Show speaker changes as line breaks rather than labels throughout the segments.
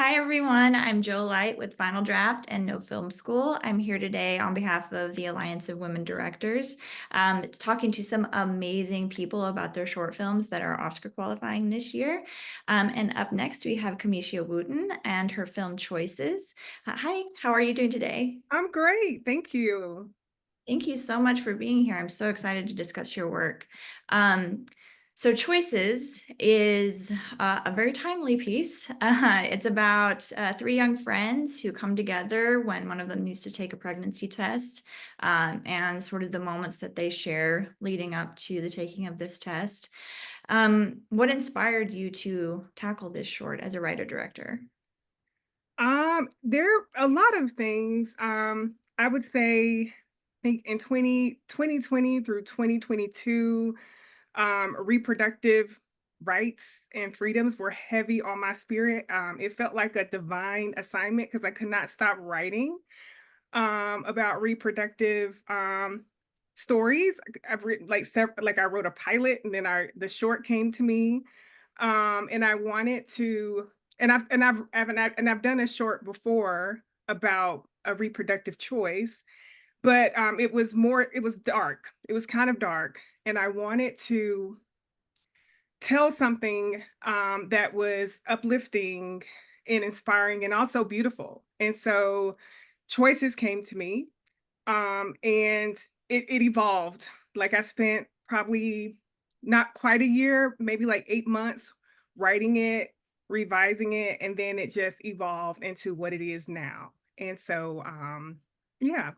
Hi, everyone. I'm Joe Light with Final Draft and No Film School. I'm here today on behalf of the Alliance of Women Directors, talking to some amazing people about their short films that are Oscar qualifying this year. And up next, we have Kameishia Wooten and her film Choices. Hi, how are you doing today?
I'm great, thank you.
Thank you so much for being here. I'm so excited to discuss your work. Um, so, Choices is a very timely piece. It's about three young friends who come together when one of them needs to take a pregnancy test, and sort of the moments that they share leading up to the taking of this test. What inspired you to tackle this short as a writer-director?
There are a lot of things, I would say, I think in 2020 through 2022, reproductive rights and freedoms were heavy on my spirit. It felt like a divine assignment because I could not stop writing, about reproductive, stories. I've written, like, I wrote a pilot, and then the short came to me. And I wanted to and I've done a short before about a reproductive choice, but, it was dark. It was kind of dark, and I wanted to tell something, that was uplifting and inspiring and also beautiful, and so choices came to me, and it evolved. Like, I spent probably not quite a year, maybe like 8 months writing it, revising it, and then it just evolved into what it is now. And so, yeah.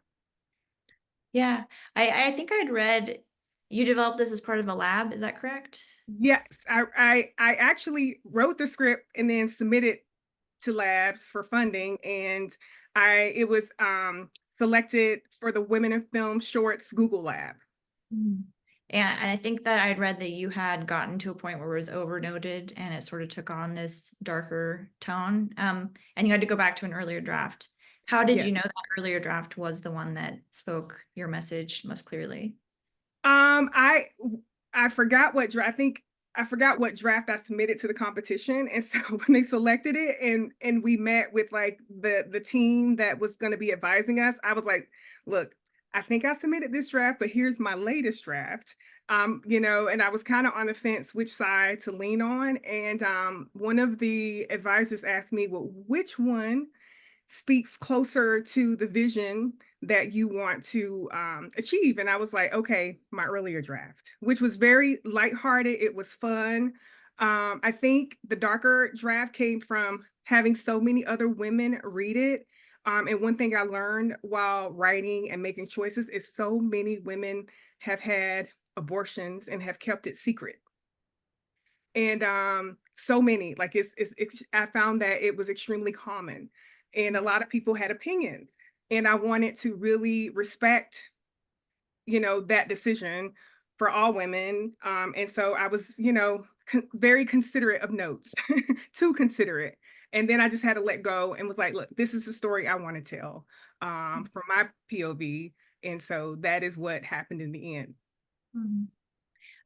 Yeah, I think I'd read you developed this as part of a lab. Is that correct?
Yes, I actually wrote the script and then submitted to labs for funding, and it was, selected for the Women in Film Shorts Google Lab.
Mm. And I think that I'd read that you had gotten to a point where it was overnoted and it sort of took on this darker tone. And you had to go back to an earlier draft. How did
Yes.
you know that earlier draft was the one that spoke your message most clearly?
Um, I I forgot what draft. I think I forgot what draft I submitted to the competition, and so when they selected it, and we met with like the team that was going to be advising us, I was like, "Look, I think I submitted this draft, but here's my latest draft." And I was kind of on the fence which side to lean on, and one of the advisors asked me, "Well, which one speaks closer to the vision that you want to achieve?" And I was like, okay, my earlier draft, which was very lighthearted. It was fun. I think the darker draft came from having so many other women read it. And one thing I learned while writing and making choices is so many women have had abortions and have kept it secret. And so many, like I found that it was extremely common, and a lot of people had opinions, and I wanted to really respect, that decision for all women. And so I was, very considerate of notes, too considerate. And then I just had to let go and was like, look, this is the story I want to tell, from my POV. And so that is what happened in the end.
Mhm.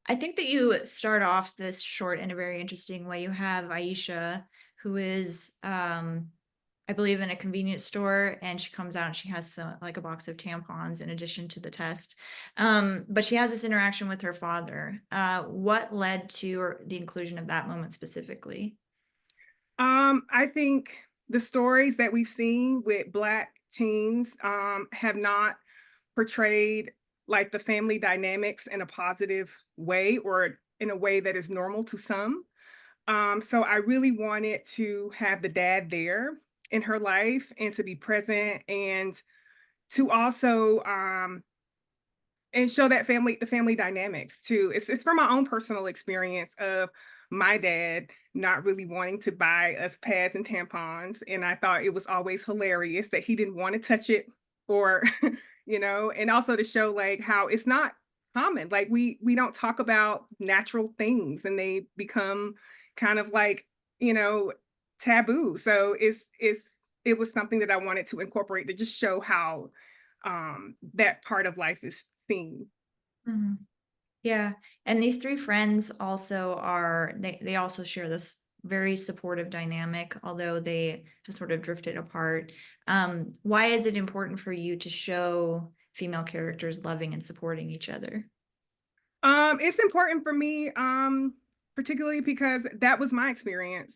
I think that you start off this short in a very interesting way. You have Aisha, who is, I believe, in a convenience store, and she comes out and she has some, like a box of tampons in addition to the test. But she has this interaction with her father. What led to the inclusion of that moment specifically?
I think the stories that we've seen with Black teens, have not portrayed like the family dynamics in a positive way or in a way that is normal to some. So I really wanted to have the dad there in her life and to be present, and to also and show that the family dynamics too. It's from my own personal experience of my dad not really wanting to buy us pads and tampons, and I thought it was always hilarious that he didn't want to touch it, or and also to show like how it's not common. Like we don't talk about natural things, and they become kind of like, you know, taboo. So it was something that I wanted to incorporate to just show how that part of life is seen.
Mhm. Yeah, and these three friends also are they also share this very supportive dynamic, although they have sort of drifted apart. Why is it important for you to show female characters loving and supporting each other?
It's important for me, particularly because that was my experience.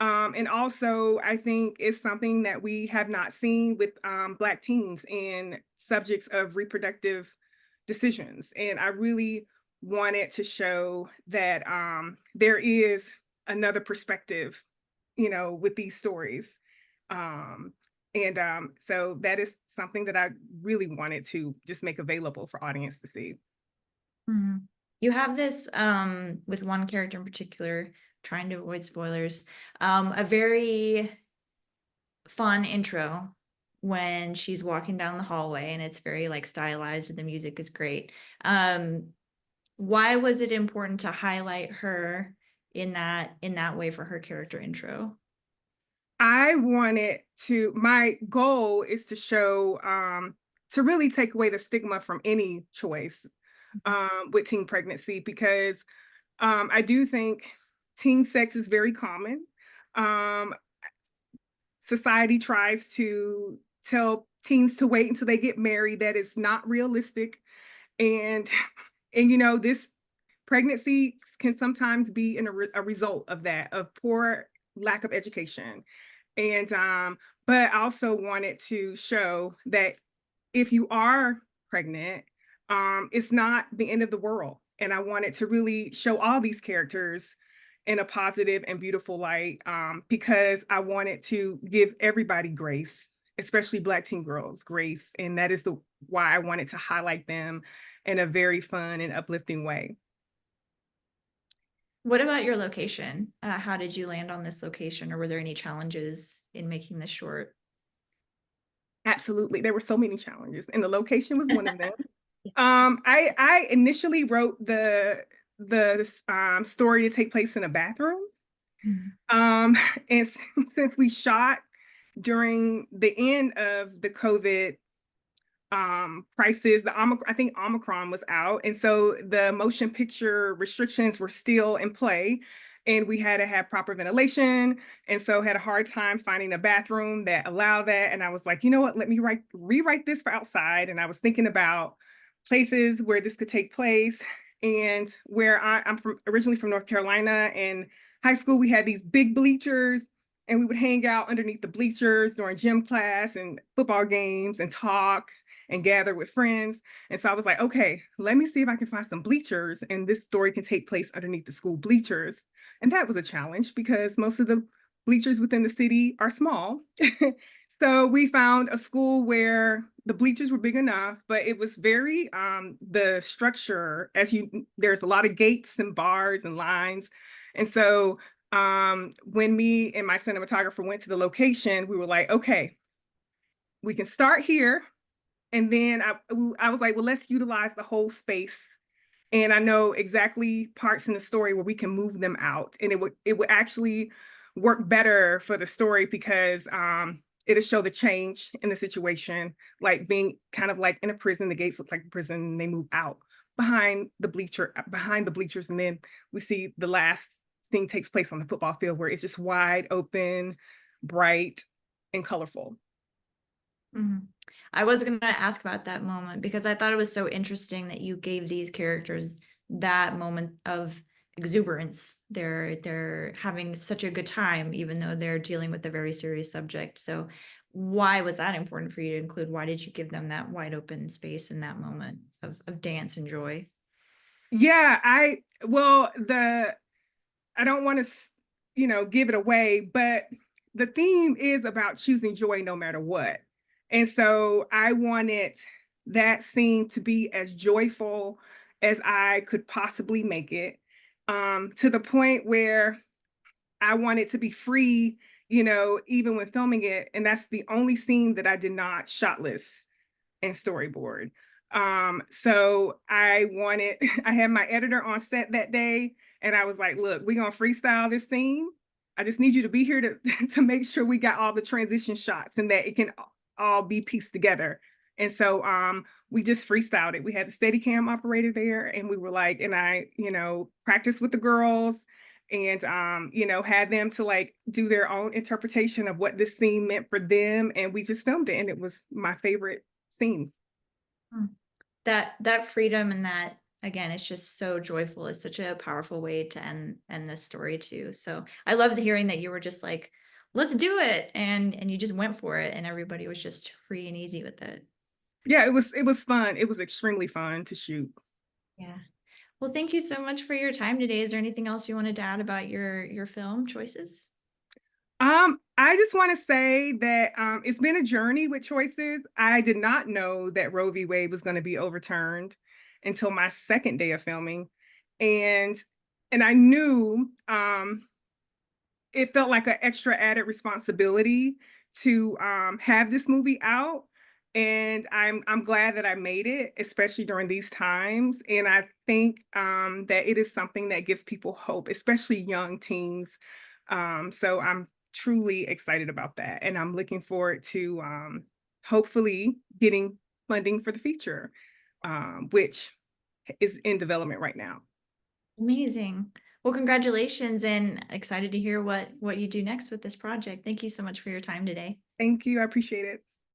And also, I think it's something that we have not seen with Black teens and subjects of reproductive decisions. And I really wanted to show that there is another perspective, with these stories. Um, and so that is something that I really wanted to just make available for audience to see.
Mhm. You have this with one character in particular, trying to avoid spoilers, a very fun intro when she's walking down the hallway and it's very like stylized and the music is great. Um, why was it important to highlight her in that way for her character intro?
My goal is to show, to really take away the stigma from any choice with teen pregnancy, because I do think teen sex is very common. Um, Society tries to tell teens to wait until they get married. That is not realistic. And, this pregnancy can sometimes be a result of that, of poor lack of education. And but I also wanted to show that if you are pregnant, it's not the end of the world. And I wanted to really show all these characters in a positive and beautiful light, because I wanted to give everybody grace, especially Black teen girls grace. And that is why I wanted to highlight them in a very fun and uplifting way.
What about your location? How did you land on this location, or were there any challenges in making this short?
Absolutely. There were so many challenges, and the location was one of them. I initially wrote the story to take place in a bathroom.
Mhm.
Um, and since we shot during the end of the COVID crisis, I think Omicron was out, and so the motion picture restrictions were still in play, and we had to have proper ventilation, and so had a hard time finding a bathroom that allowed that. And I was like, you know what, let me rewrite this for outside. And I was thinking about places where this could take place. And where I'm originally from North Carolina, and high school we had these big bleachers, and we would hang out underneath the bleachers during gym class and football games and talk and gather with friends. And so I was like, okay, let me see if I can find some bleachers, and this story can take place underneath the school bleachers. And that was a challenge because most of the bleachers within the city are small. So we found a school where the bleachers were big enough, but it was very the structure, there's a lot of gates and bars and lines. And so when me and my cinematographer went to the location, we were like, okay, we can start here. And then I was like, well, let's utilize the whole space. And I know exactly parts in the story where we can move them out. And it would actually work better for the story, because it'll show the change in the situation, like being kind of like in a prison. The gates look like a prison, and they move out behind the bleachers. And then we see the last scene takes place on the football field, where it's just wide open, bright, and colorful.
Mhm. I was gonna ask about that moment because I thought it was so interesting that you gave these characters that moment of exuberance. They're having such a good time, even though they're dealing with a very serious subject. So why was that important for you to include? Why did you give them that wide open space in that moment of dance and joy?
Yeah, I don't want to, give it away, but the theme is about choosing joy no matter what. And so I wanted that scene to be as joyful as I could possibly make it, to the point where I wanted to be free, even when filming it. And that's the only scene that I did not shot list and storyboard. So I had my editor on set that day, and I was like, look, we're gonna freestyle this scene. I just need you to be here to to make sure we got all the transition shots and that it can all be pieced together. And so we just freestyled it. We had the steady cam operator there, and we were like, and I, practiced with the girls, and you know, had them to like do their own interpretation of what this scene meant for them, and we just filmed it, and it was my favorite scene.
Mm. That freedom and that, again, it's just so joyful. It's such a powerful way to end this story too. So I loved hearing that you were just like, let's do it, and you just went for it, and everybody was just free and easy with it.
Yeah, it was fun. It was extremely fun to shoot.
Yeah. Well, thank you so much for your time today. Is there anything else you wanted to add about your film choices?
I just want to say that it's been a journey with choices. I did not know that Roe v. Wade was going to be overturned until my second day of filming, and I knew it felt like an extra added responsibility to have this movie out. And I'm glad that I made it, especially during these times. And I think that it is something that gives people hope, especially young teens. So I'm truly excited about that, and I'm looking forward to hopefully getting funding for the feature, which is in development right now.
Amazing. Well, congratulations, and excited to hear what you do next with this project. Thank you so much for your time today.
Thank you. I appreciate it.